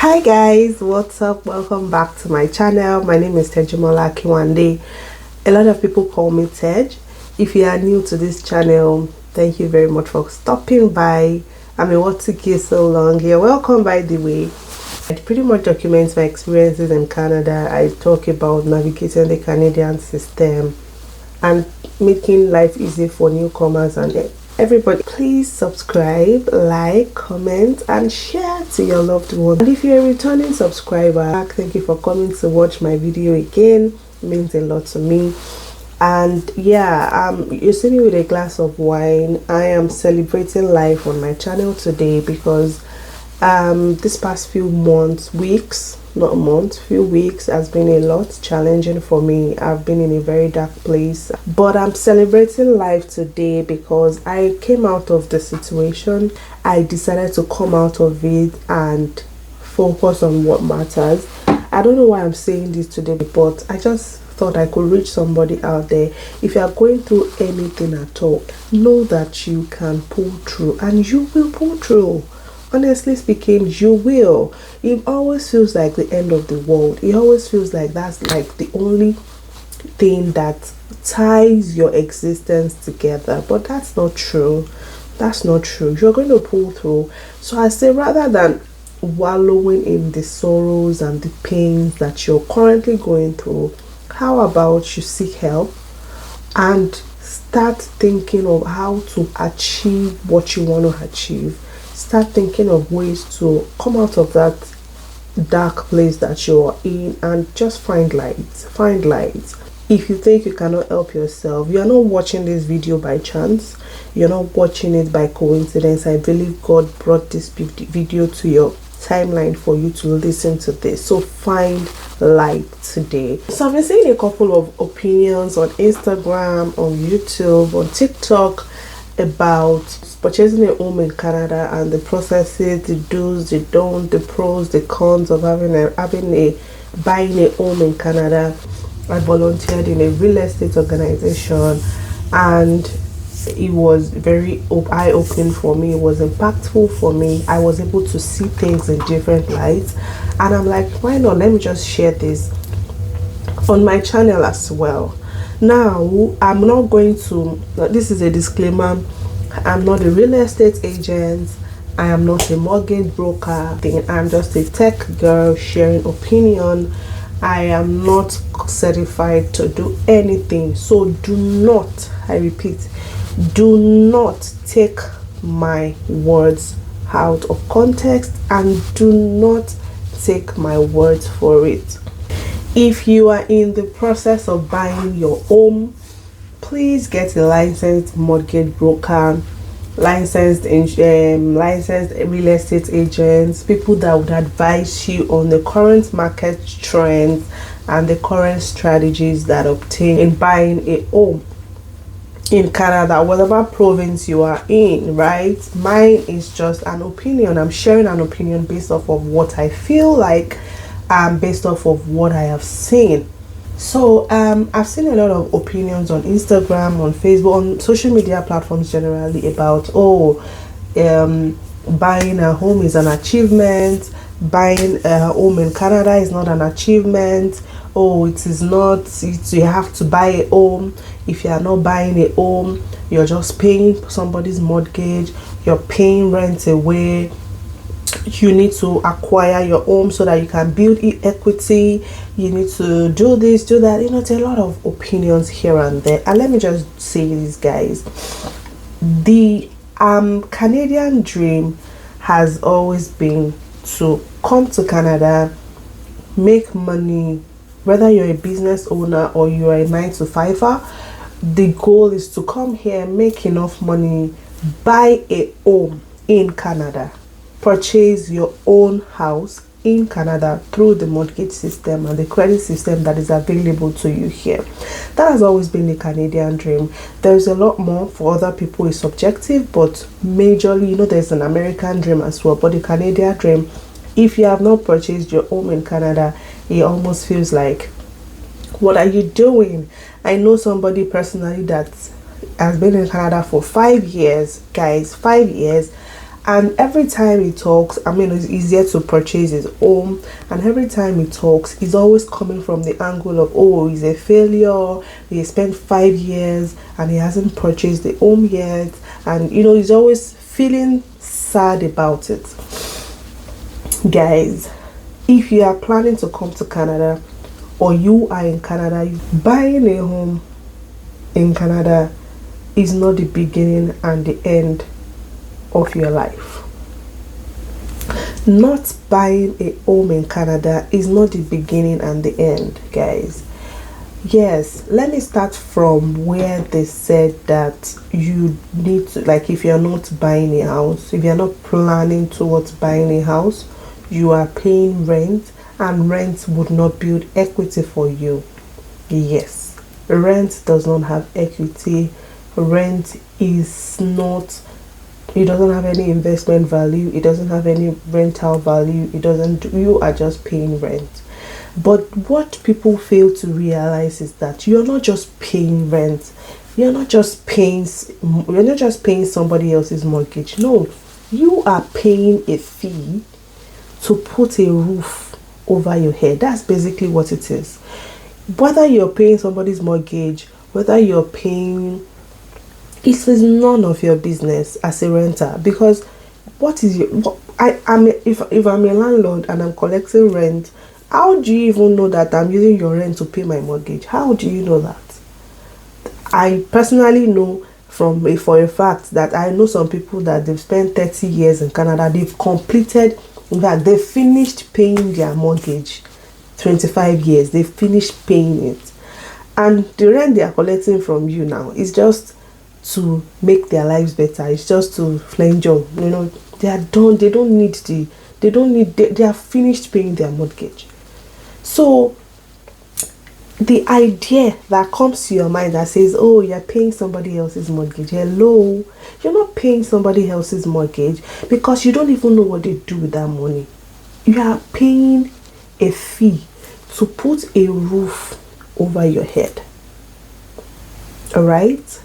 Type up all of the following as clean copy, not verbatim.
Hi guys, what's up? Welcome back to my channel. My name is Tejimola Kiwande. A lot of people call me Tej. If you are new to this channel, thank you very much for stopping by. I mean, what took you so long? You're welcome, by the way. I pretty much document my experiences in Canada. I talk about navigating the Canadian system and making life easy for newcomers and everybody. Please subscribe, like, comment and share to your loved ones. And if you're a returning subscriber, thank you for coming to watch my video again. It means a lot to me. And yeah, you see me with a glass of wine. I am celebrating life on my channel today because this past few weeks has been a lot challenging for me. I've been in a very dark place, but I'm celebrating life today because I came out of the situation. I decided to come out of it and focus on what matters. I don't know why I'm saying this today, but I just thought I could reach somebody out there. If you are going through anything at all, know that you can pull through, and you will pull through. Honestly speaking, you will. It always feels like the end of the world. It always feels like that's like the only thing that ties your existence together, but that's not true. That's not true. You're going to pull through. So I say, rather than wallowing in the sorrows and the pains that you're currently going through, how about you seek help and start thinking of how to achieve what you want to achieve. Start thinking of ways to come out of that dark place that you're in and just find light. Find light. If you think you cannot help yourself, you're not watching this video by chance. You're not watching it by coincidence. I believe God brought this video to your timeline for you to listen to this. So find light today. So I've been seeing a couple of opinions on Instagram, on YouTube, on TikTok about purchasing a home in Canada and the processes, the do's, the don'ts, the pros, the cons of buying a home in Canada. I volunteered in a real estate organization and it was very eye-opening for me. It was impactful for me. I was able to see things in different lights, and I'm like, why not, let me just share this on my channel as well. Now, I'm not going to, this is a disclaimer, I'm not a real estate agent, I am not a mortgage broker, I'm just a tech girl sharing opinion. I am not certified to do anything, so do not, I repeat, do not take my words out of context and do not take my words for it. If you are in the process of buying your home, please get a licensed mortgage broker, licensed real estate agents, people that would advise you on the current market trends and the current strategies that obtain in buying a home in Canada, whatever province you are in, right? Mine is just an opinion. I'm sharing an opinion based off of what I feel like, based off of what I have seen. So I've seen a lot of opinions on Instagram, on Facebook, on social media platforms generally about buying a home is an achievement, buying a home in Canada is not an achievement. It is not, you have to buy a home. If you are not buying a home, you're just paying somebody's mortgage, you're paying rent away. You need to acquire your home so that you can build equity. You need to do this, do that. There's a lot of opinions here and there. And let me just say this, guys. The Canadian dream has always been to come to Canada, make money, whether you're a business owner or you're a 9-to-5er. The goal is to come here, make enough money, buy a home in Canada, purchase your own house in Canada through the mortgage system and the credit system that is available to you here. That has always been the Canadian dream. There's a lot more for other people, it's subjective, but majorly, there's an American dream as well. But the Canadian dream, if you have not purchased your home in Canada, it almost feels like, what are you doing? I know somebody personally that has been in Canada for 5 years, guys, 5 years, And every time he talks, I mean, it's easier to purchase his home. And every time he talks, he's always coming from the angle of, oh, he's a failure. He spent 5 years and he hasn't purchased the home yet. And, you know, he's always feeling sad about it. Guys, if you are planning to come to Canada, or you are in Canada, buying a home in Canada is not the beginning and the end of your life. Not buying a home in Canada is not the beginning and the end, guys. Yes, let me start from where they said that you need to, like, if you're not buying a house, if you're not planning towards buying a house, you are paying rent, and rent would not build equity for you. Yes, rent does not have equity. Rent is not, it doesn't have any investment value, it doesn't have any rental value, it doesn't, you are just paying rent. But what people fail to realize is that you're not just paying rent, you're not just paying somebody else's mortgage. No, you are paying a fee to put a roof over your head. That's basically what it is. Whether you're paying somebody's mortgage, whether you're paying, it is none of your business as a renter, because what is your, if I'm a landlord and I'm collecting rent, how do you even know that I'm using your rent to pay my mortgage? How do you know that? I personally know for a fact that I know some people that they've spent 30 years in Canada, they've completed, in fact, they finished paying their mortgage 25 years, they finished paying it, and the rent they are collecting from you now is just to make their lives better. It's just to flange on, you know, they are done. They are finished paying their mortgage. So the idea that comes to your mind that says, oh, you're paying somebody else's mortgage, hello, you're not paying somebody else's mortgage, because you don't even know what they do with that money. You are paying a fee to put a roof over your head. All right,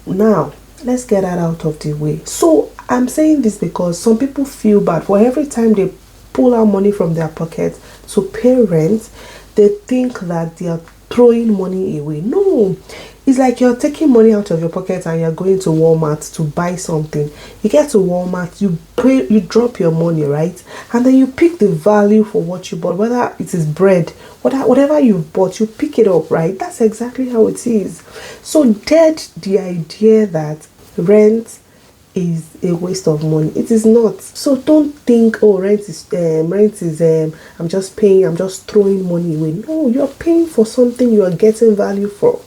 now let's get that out of the way. So I'm saying this because some people feel bad for every time they pull out money from their pocket to pay rent. They think that they are throwing money away. No, it's like you're taking money out of your pocket and you're going to Walmart to buy something. You get to Walmart, you drop your money, right? And then you pick the value for what you bought, whether it is bread, whatever you bought, you pick it up, right? That's exactly how it is. So dead the idea that rent is a waste of money. It is not. So don't think, oh, rent is I'm just paying, I'm just throwing money away. No, you're paying for something you are getting value for,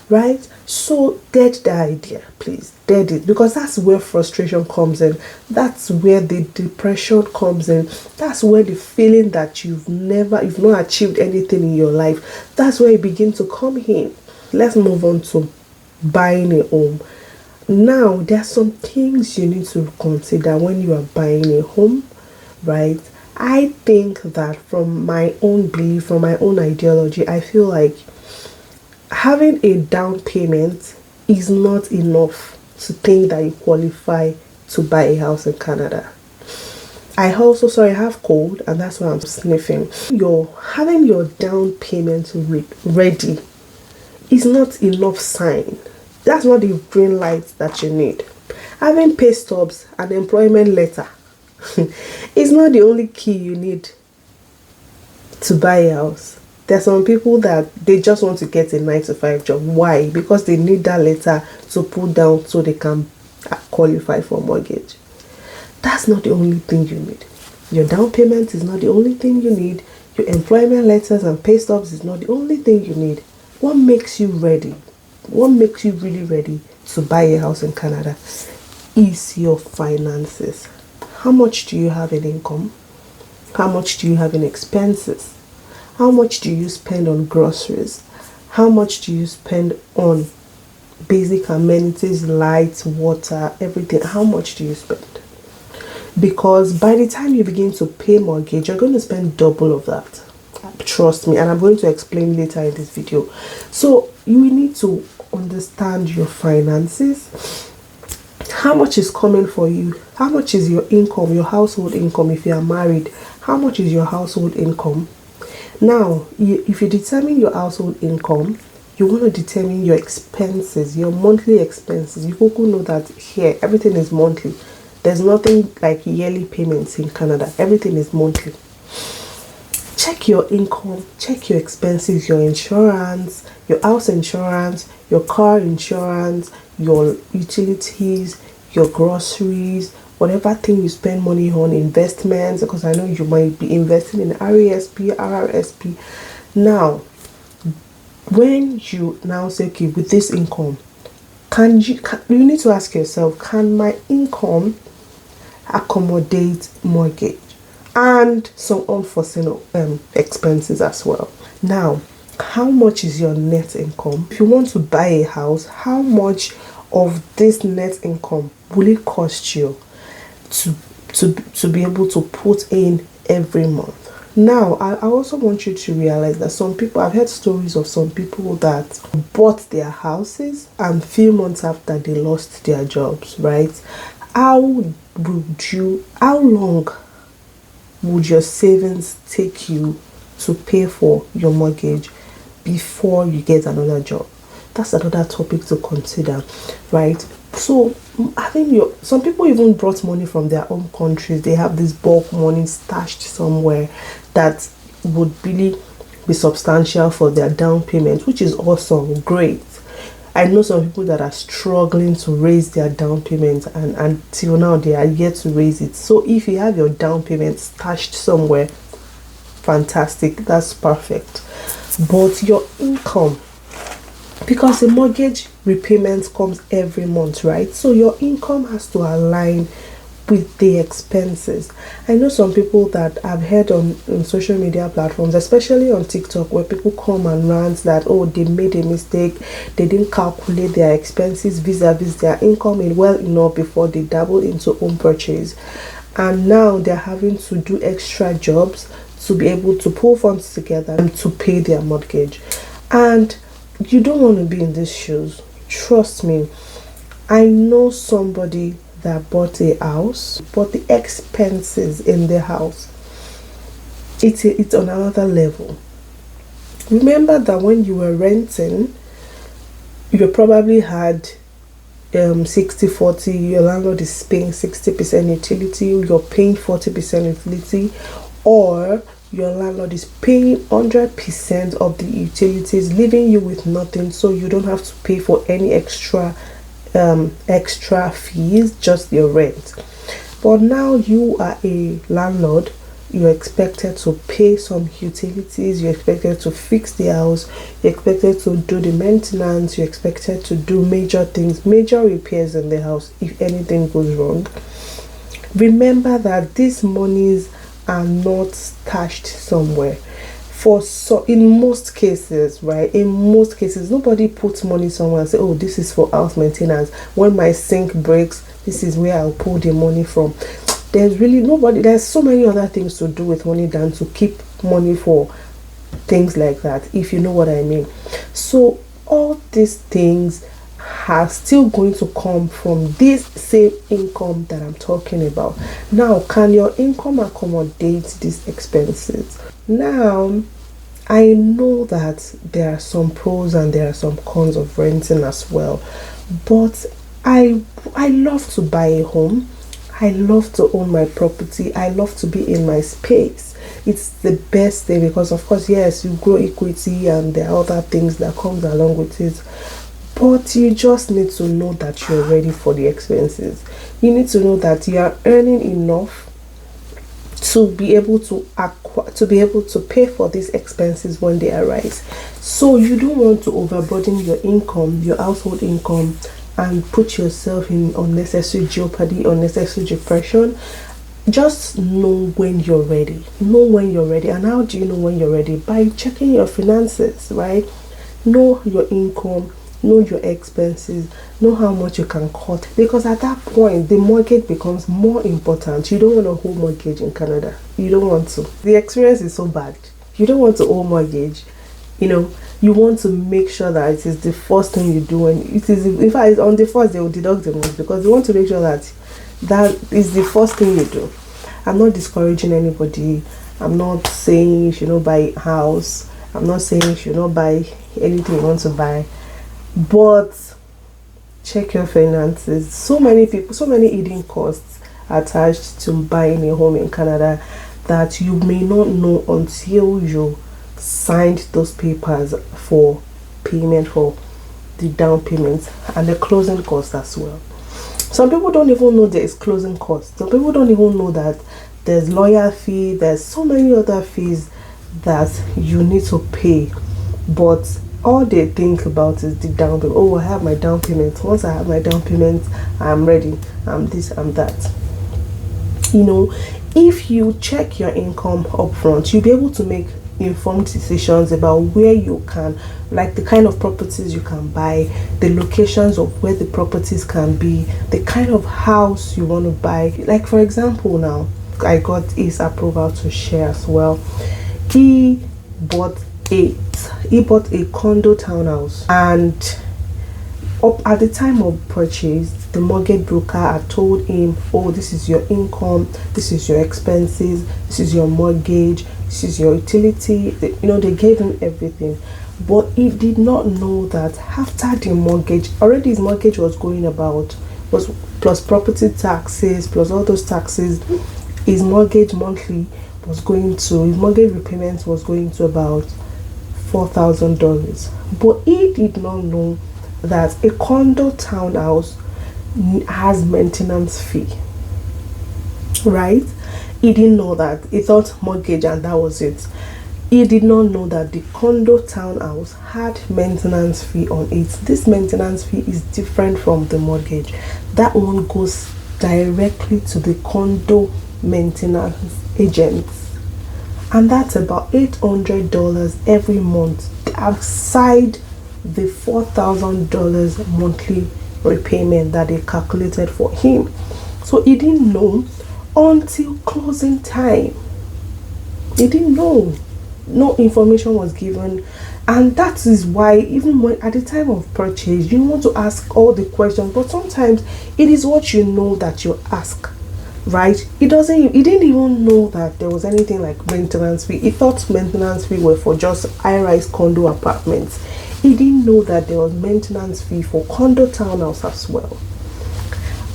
right? So dead the idea, please, dead it, because that's where frustration comes in. That's where the depression comes in. That's where the feeling that you've not achieved anything in your life, that's where it begins to come in. Let's move on to buying a home. Now, there are some things you need to consider when you are buying a home, right? I think that from my own belief, from my own ideology, I feel like having a down payment is not enough to think that you qualify to buy a house in Canada. I have cold, and that's why I'm sniffing. Having your down payment ready is not enough sign. That's not the green light that you need. Having pay stubs and employment letter is not the only key you need to buy a house. There are some people that they just want to get a 9-to-5 job. Why? Because they need that letter to put down so they can qualify for mortgage. That's not the only thing you need. Your down payment is not the only thing you need. Your employment letters and pay stubs is not the only thing you need. What makes you ready? What makes you really ready to buy a house in Canada is your finances. How much do you have in income? How much do you have in expenses? How much do you spend on groceries? How much do you spend on basic amenities, lights, water, everything? How much do you spend? Because by the time you begin to pay mortgage, you're going to spend double of that. Trust me, and I'm going to explain later in this video. So you need to understand your finances. How much is coming for you? How much is your income, your household income? If you are married, how much is your household income? Now, if you determine your household income, you want to determine your expenses, your monthly expenses. You people know that here everything is monthly. There's nothing like yearly payments in Canada. Everything is monthly. Check your income, check your expenses, your insurance, your house insurance, your car insurance, your utilities, your groceries, whatever thing you spend money on, investments, because I know you might be investing in RESP, RRSP. Now, when you now say, okay, with this income, you need to ask yourself, can my income accommodate mortgage and some unforeseen expenses as well? Now, how much is your net income? If you want to buy a house, how much of this net income will it cost you to be able to put in every month? Now, I also want you to realize that some people, I've heard stories of some people that bought their houses and few months after they lost their jobs, right? How long would your savings take you to pay for your mortgage before you get another job? That's another topic to consider, right? So I think some people even brought money from their own countries. They have this bulk money stashed somewhere that would really be substantial for their down payment, which is awesome, great. I know some people that are struggling to raise their down payment, and until now they are yet to raise it. So if you have your down payment stashed somewhere, fantastic, that's perfect. But your income, because the mortgage repayment comes every month, right? So your income has to align with the expenses. I know some people that I've heard on social media platforms, especially on TikTok, where people come and rant that, oh, they made a mistake, they didn't calculate their expenses vis-a-vis their income in well enough before they dabbled into home purchase, and now they're having to do extra jobs to be able to pull funds together and to pay their mortgage. And you don't want to be in these shoes. Trust me, I know somebody that bought a house, but the expenses in the house, it's on another level. Remember that when you were renting, you probably had 60-40, your landlord is paying 60% utility, you're paying 40% utility, or your landlord is paying 100% of the utilities, leaving you with nothing, so you don't have to pay for any extra fees, just your rent. But now you are a landlord, you're expected to pay some utilities, you're expected to fix the house, you're expected to do the maintenance, you're expected to do major things, major repairs in the house if anything goes wrong. Remember that these monies are not stashed somewhere. In most cases, right? In most cases, nobody puts money somewhere and say, oh, this is for house maintenance. When my sink breaks, this is where I'll pull the money from. There's really nobody. There's so many other things to do with money than to keep money for things like that, if you know what I mean. So all these things are still going to come from this same income that I'm talking about. Now, can your income accommodate these expenses? Now, I know that there are some pros and there are some cons of renting as well, but I love to buy a home. I love to own my property. I love to be in my space. It's the best thing because, of course, yes, you grow equity and there are other things that comes along with it. But you just need to know that you're ready for the expenses. You need to know that you are earning enough to be able to pay for these expenses when they arise. So you don't want to overburden your income, your household income, and put yourself in unnecessary jeopardy, unnecessary depression. Just know when you're ready. Know when you're ready. And how do you know when you're ready? By checking your finances, right? Know your income, know your expenses, know how much you can cut, because at that point the mortgage becomes more important. You don't want to hold mortgage in Canada. You don't want to. The experience is so bad. You don't want to owe mortgage. You know, you want to make sure that it is the first thing you do, and it is, in fact, on the first they will deduct the most, because they want to make sure that that is the first thing you do. I'm not discouraging anybody. I'm not saying you should not buy a house. I'm not saying you should not buy anything you want to buy, but check your finances. So many people, so many hidden costs attached to buying a home in Canada that you may not know until you signed those papers for payment for the down payments and the closing costs as well. Some people don't even know there is closing costs. Some people don't even know that there's lawyer fee, there's so many other fees that you need to pay, but all they think about is the down payment. Oh, I have my down payment. Once I have my down payment, I'm ready. I'm this, I'm that. You know, if you check your income up front, you'll be able to make informed decisions about where you can, like the kind of properties you can buy, the locations of where the properties can be, the kind of house you want to buy. Like, for example, now I got his approval to share as well. He bought a condo townhouse, and up at the time of purchase, the mortgage broker had told him, oh, this is your income, this is your expenses, this is your mortgage, this is your utility. You know, they gave him everything, but he did not know that after the mortgage, already his mortgage was going about, was plus property taxes, plus all those taxes, his mortgage monthly was going to, his mortgage repayments was going to about $4,000. But he did not know that a condo townhouse has maintenance fee, right? He didn't know that. He thought mortgage and that was it. He did not know that the condo townhouse had maintenance fee on it. This maintenance fee is different from the mortgage. That one goes directly to the condo maintenance agents, and that's about $800 every month outside the $4,000 monthly repayment that they calculated for him. So he didn't know until closing time. He didn't know. No information was given, and that is why even when at the time of purchase you want to ask all the questions, but sometimes it is what you know that you ask, right? He didn't even know that there was anything like maintenance fee. He thought maintenance fee were for just high-rise condo apartments. He didn't know that there was maintenance fee for condo townhouse as well.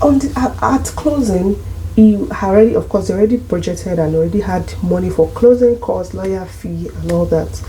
At closing, he already, of course, already budgeted and already had money for closing costs, lawyer fee, and all that.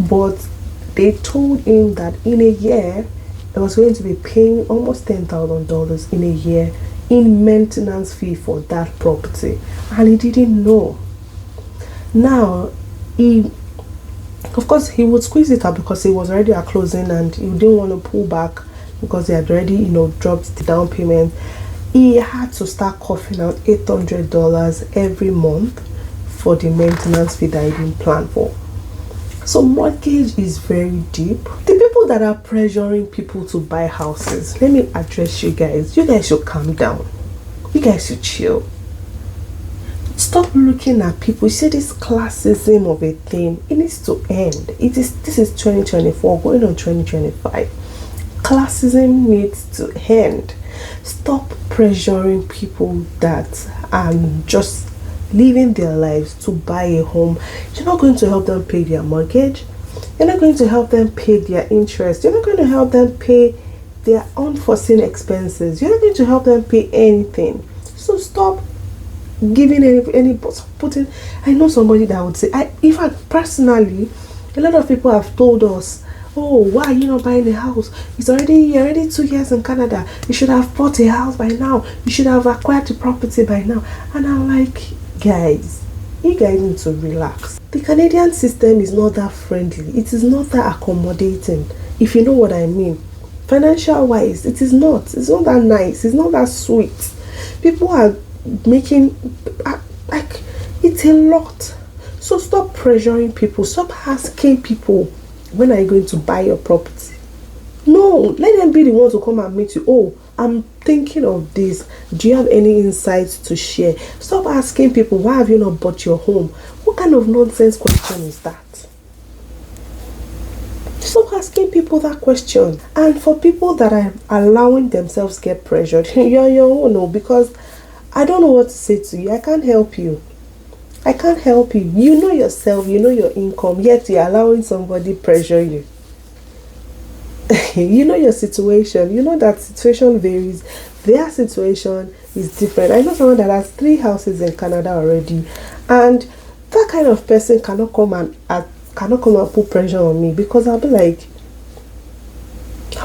But they told him that in a year, he was going to be paying almost $10,000 in a year in maintenance fee for that property, and he didn't know. Now, of course, he would squeeze it out because he was already at closing and he didn't want to pull back because he had already, dropped the down payment. He had to start coughing out $800 every month for the maintenance fee that he didn't plan for. So mortgage is very deep. The people that are pressuring people to buy houses, let me address you guys. You guys should calm down. You guys should chill. Stop looking at people. You see, this classism of a thing, it needs to end. This is 2024 going on 2025. Classism needs to end. Stop pressuring people that are just living their lives to buy a home. You're not going to help them pay their mortgage. You're not going to help them pay their interest. You're not going to help them pay their unforeseen expenses. You're not going to help them pay anything. So stop giving any putting. I know somebody that would say, in fact, personally, a lot of people have told us, oh, why are you not buying a house? You're already 2 years in Canada. You should have bought a house by now. You should have acquired the property by now. And I'm like, guys, you guys need to relax. The Canadian system is not that friendly. It is not that accommodating, if you know what I mean. Financial wise, it is not. It's not that nice. It's not that sweet. People are making, like, it's a lot. So stop pressuring people. Stop asking people, when are you going to buy your property? No, let them be the ones to come and meet you. Oh, I'm thinking of this. Do you have any insights to share? Stop asking people, why have you not bought your home? What kind of nonsense question is that? Stop asking people that question. And for people that are allowing themselves get pressured, you're your own, no, because I don't know what to say to you. I can't help you. I can't help you. You know yourself, you know your income, yet you're allowing somebody pressure you. You know your situation. You know that situation varies. Their situation is different. I know someone that has 3 houses in Canada already, and that kind of person cannot come and put pressure on me, because I'll be like,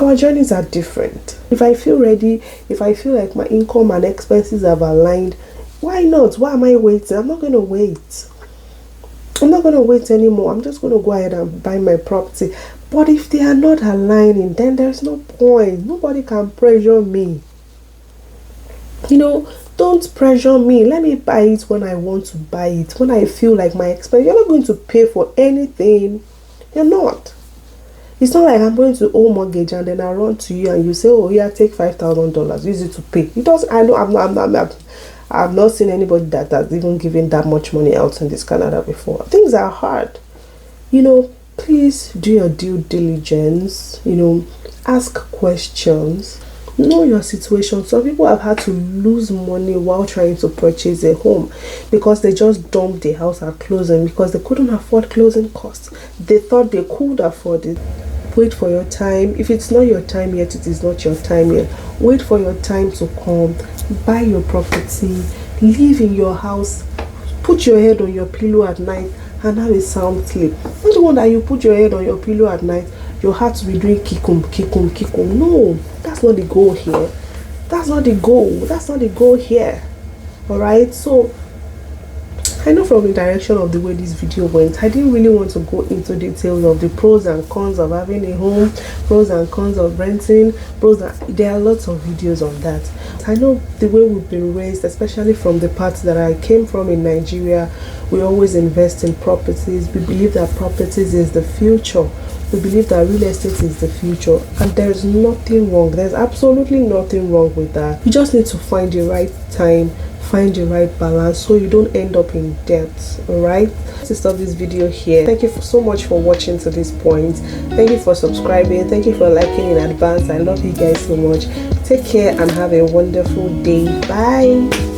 our journeys are different. If I feel ready, if I feel like my income and expenses have aligned, why not? Why am I waiting? I'm not going to wait. I'm not going to wait anymore. I'm just going to go ahead and buy my property. But if they are not aligning, then there's no point. Nobody can pressure me. You know, don't pressure me. Let me buy it when I want to buy it, when I feel like my expense. You're not going to pay for anything. You're not. It's not like I'm going to owe mortgage and then I run to you and you say, oh yeah, take $5,000, use it to pay. It doesn't. I know I've not seen anybody that has even given that much money out in this Canada before. Things are hard. You know, please do your due diligence. You know, ask questions. Know your situation. Some people have had to lose money while trying to purchase a home because they just dumped the house at closing because they couldn't afford closing costs. They thought they could afford it. Wait for your time. If it's not your time yet, it is not your time yet. Wait for your time to come. Buy your property. Live in your house. Put your head on your pillow at night and have a sound sleep. Not the one that you put your head on your pillow at night, your heart will be doing kikum, kikum, kikum. No, that's not the goal here. That's not the goal. That's not the goal here. Alright, so I know from the direction of the way this video went, I didn't really want to go into details of the pros and cons of having a home, pros and cons of renting, there are lots of videos on that. I know the way we've been raised, especially from the part that I came from in Nigeria, we always invest in properties. We believe that properties is the future. We believe that real estate is the future, and there's nothing wrong. There's absolutely nothing wrong with that. You just need to find the right time, find the right balance so you don't end up in debt. All right, to stop this video here. Thank you so much for watching to this point. Thank you for subscribing. Thank you for liking in advance. I love you guys so much. Take care and have a wonderful day. Bye.